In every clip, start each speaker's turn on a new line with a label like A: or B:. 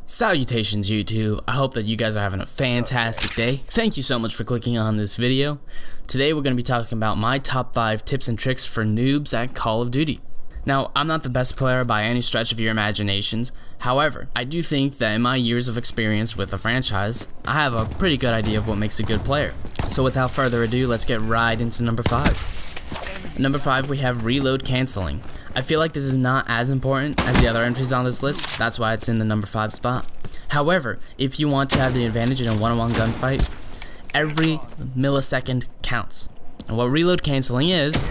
A: Salutations YouTube, I hope that you guys are having a fantastic day. Thank you so much for clicking on this video. Today we're going to be talking about my top 5 tips and tricks for noobs at Call of Duty. Now, I'm not the best player by any stretch of your imaginations. However, I do think that in my years of experience with the franchise, I have a pretty good idea of what makes a good player. So without further ado, let's get right into number 5. Number 5, we have reload canceling. I feel like this is not as important as the other entries on this list, that's why it's in the number 5 spot. However, if you want to have the advantage in a one-on-one gunfight, every millisecond counts. And what reload canceling is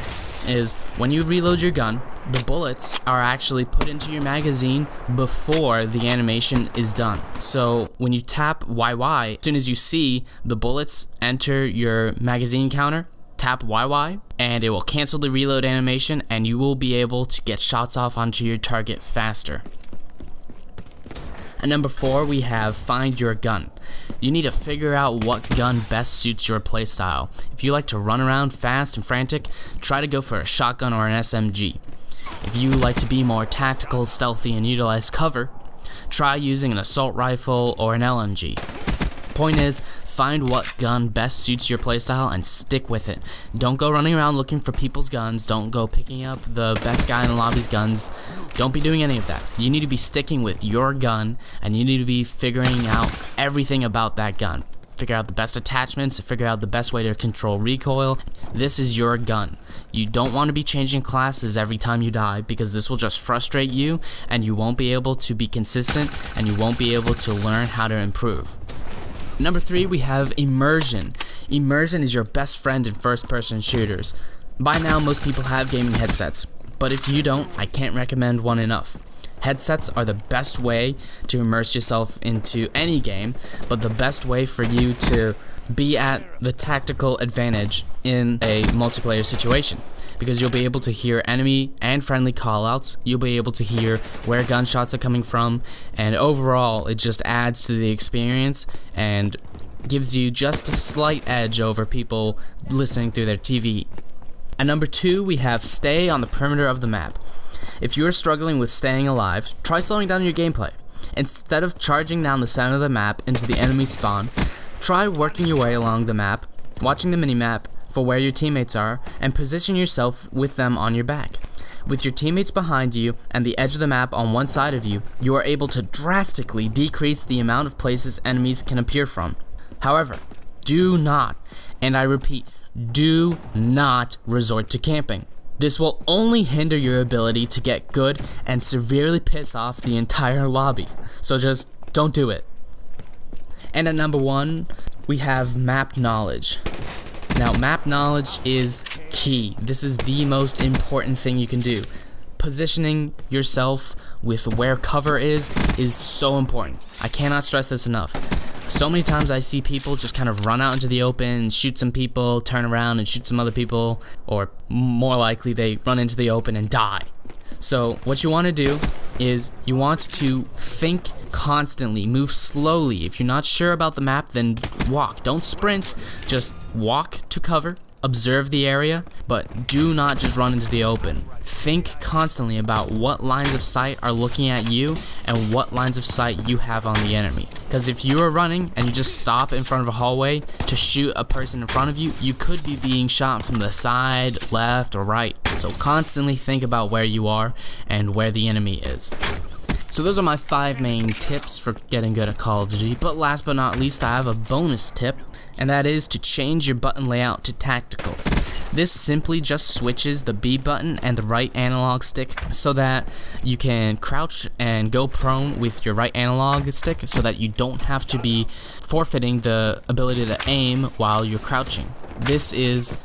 A: when you reload your gun, the bullets are actually put into your magazine before the animation is done. So when you tap YY, as soon as you see the bullets enter your magazine counter, tap YY and it will cancel the reload animation and you will be able to get shots off onto your target faster. At number 4, we have find your gun. You need to figure out what gun best suits your playstyle. If you like to run around fast and frantic, try to go for a shotgun or an SMG. If you like to be more tactical, stealthy, and utilize cover, try using an assault rifle or an LMG. Point is, find what gun best suits your playstyle and stick with it. Don't go running around looking for people's guns. Don't go picking up the best guy in the lobby's guns. Don't be doing any of that. You need to be sticking with your gun and you need to be figuring out everything about that gun. Figure out the best attachments, figure out the best way to control recoil. This is your gun. You don't want to be changing classes every time you die because this will just frustrate you and you won't be able to be consistent and you won't be able to learn how to improve. Number 3, we have immersion. Immersion is your best friend in first-person shooters. By now, most people have gaming headsets, but if you don't, I can't recommend one enough. Headsets are the best way to immerse yourself into any game, but the best way for you to be at the tactical advantage in a multiplayer situation, because you'll be able to hear enemy and friendly callouts, you'll be able to hear where gunshots are coming from, and overall it just adds to the experience and gives you just a slight edge over people listening through their TV. At number 2, we have stay on the perimeter of the map. If you are struggling with staying alive, try slowing down your gameplay. Instead of charging down the center of the map into the enemy spawn, try working your way along the map, watching the minimap for where your teammates are, and position yourself with them on your back. With your teammates behind you and the edge of the map on one side of you, you are able to drastically decrease the amount of places enemies can appear from. However, do not, and I repeat, do not resort to camping. This will only hinder your ability to get good and severely piss off the entire lobby. So just don't do it. And at number 1, we have map knowledge. Now, map knowledge is key. This is the most important thing you can do. Positioning yourself with where cover is so important. I cannot stress this enough. So many times I see people just kind of run out into the open, shoot some people, turn around and shoot some other people, or more likely they run into the open and die. So what you want to do is you want to think constantly, move slowly. If you're not sure about the map, then walk. Don't sprint, just walk to cover, observe the area, but do not just run into the open. Think constantly about what lines of sight are looking at you and what lines of sight you have on the enemy. Because if you are running and you just stop in front of a hallway to shoot a person in front of you, you could be being shot from the side, left, or right. So constantly think about where you are and where the enemy is. So those are my 5 main tips for getting good at Call of Duty, but last but not least, I have a bonus tip, and that is to change your button layout to tactical. This simply just switches the B button and the right analog stick so that you can crouch and go prone with your right analog stick so that you don't have to be forfeiting the ability to aim while you're crouching. This is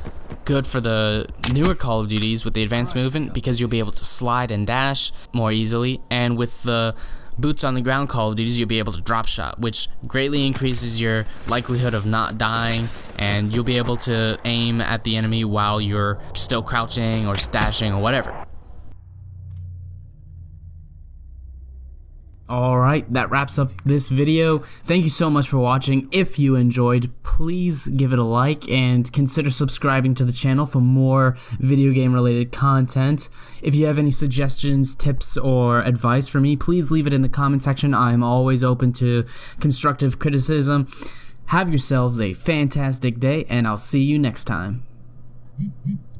A: good for the newer Call of Duties with the advanced movement because you'll be able to slide and dash more easily, and with the boots on the ground Call of Duties, you'll be able to drop shot, which greatly increases your likelihood of not dying, and you'll be able to aim at the enemy while you're still crouching or dashing or whatever. Alright, that wraps up this video. Thank you so much for watching. If you enjoyed, please give it a like and consider subscribing to the channel for more video game related content. If you have any suggestions, tips, or advice for me, please leave it in the comment section. I'm always open to constructive criticism. Have yourselves a fantastic day, and I'll see you next time.